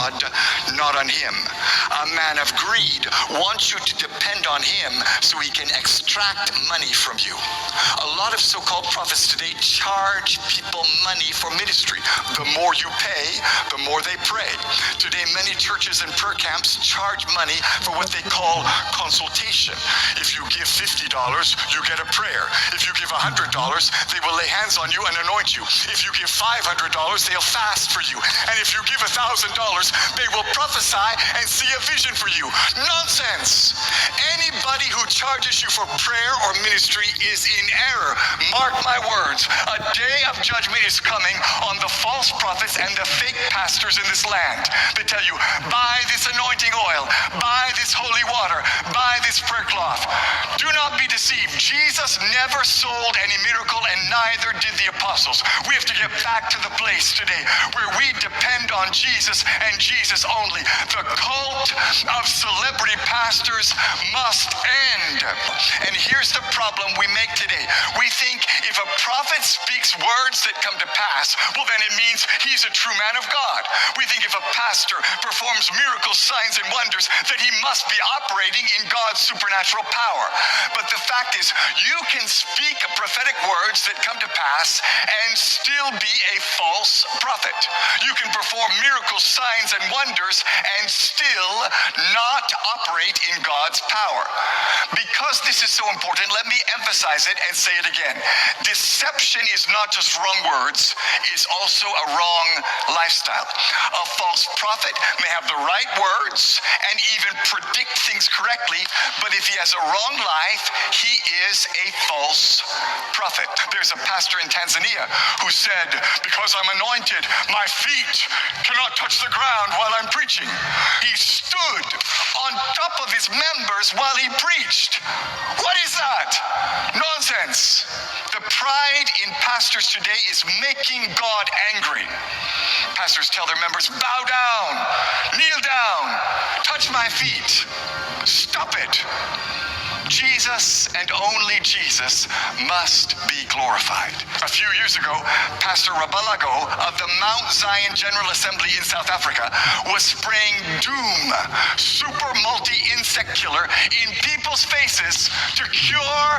God, not on him. A man of greed wants you to depend on him so he can extract money from you. A lot of so-called prophets today charge people money for ministry. The more you pay, the more they pray. Today, many churches and prayer camps charge money for what they call consultation. If you give $50, you get a prayer. If you give $100, they will lay hands on you and anoint you. If you give $500, they'll fast for you. And if you give $1,000, they will prophesy and see a vision for you. Nonsense! Anybody who charges you for prayer or ministry is in error. Mark my words. A day of judgment is coming on the false prophets and the fake pastors in this land. They tell you, buy this anointing oil, buy this holy water, buy this prayer cloth. Do not be deceived. Jesus never sold any miracle, and neither did the apostles. We have to get back to the place today where we depend on Jesus and Jesus only. The cult of celebrity pastors must end. And here's the problem we make today. We think if a prophet speaks words that come to pass, well, then it means he's a true man of God. We think if a pastor performs miracles, signs, and wonders, that he must be operating in God's supernatural power. But the fact is, you can speak prophetic words that come to pass and still be a false prophet. You can perform miracles, signs, and wonders and still not operate in God's power. Because this is so important, let me emphasize it and say it again. Deception is not just wrong words, it's also a wrong lifestyle. A false prophet may have the right words and even predict things correctly, but if he has a wrong life, he is a false prophet. There's a pastor in Tanzania who said, because I'm anointed, my feet cannot touch the ground while I'm preaching. He stood on top of his members while he preached. What is that? Nonsense. The pride in pastors today is making God angry. Pastors tell their members, bow down, kneel down, touch my feet. Stop it. Jesus and only Jesus must be glorified. A few years ago, Pastor Rabalago of the Mount Zion General Assembly in South Africa was spraying Doom, super multi-insect killer, in people's faces to cure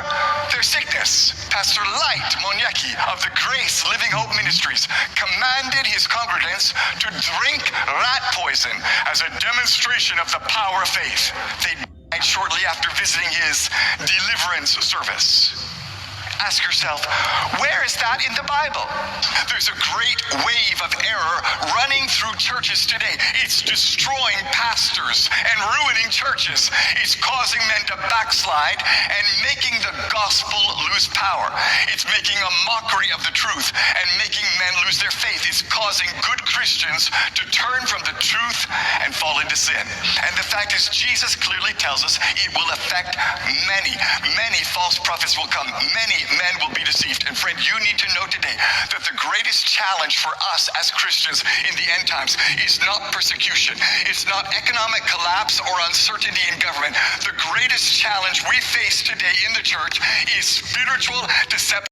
their sickness. Pastor Light Monyeki of the Grace Living Hope Ministries commanded his congregants to drink rat poison as a demonstration of the power of faith. They died shortly after visiting his deliverance service. Ask yourself, where is that in the Bible? There's a great wave of error running through churches today. It's destroying pastors and ruining churches. It's causing men to backslide and making the gospel lose power. It's making a mockery of the truth and making men lose their faith. It's causing good Christians to turn from the truth and fall into sin. And the fact is, Jesus clearly tells us it will affect many. Many false prophets will come. Many men will be deceived. And friend, you need to know today that the greatest challenge for us as Christians in the end times is not persecution. It's not economic collapse or uncertainty in government. The greatest challenge we face today in the church is spiritual deception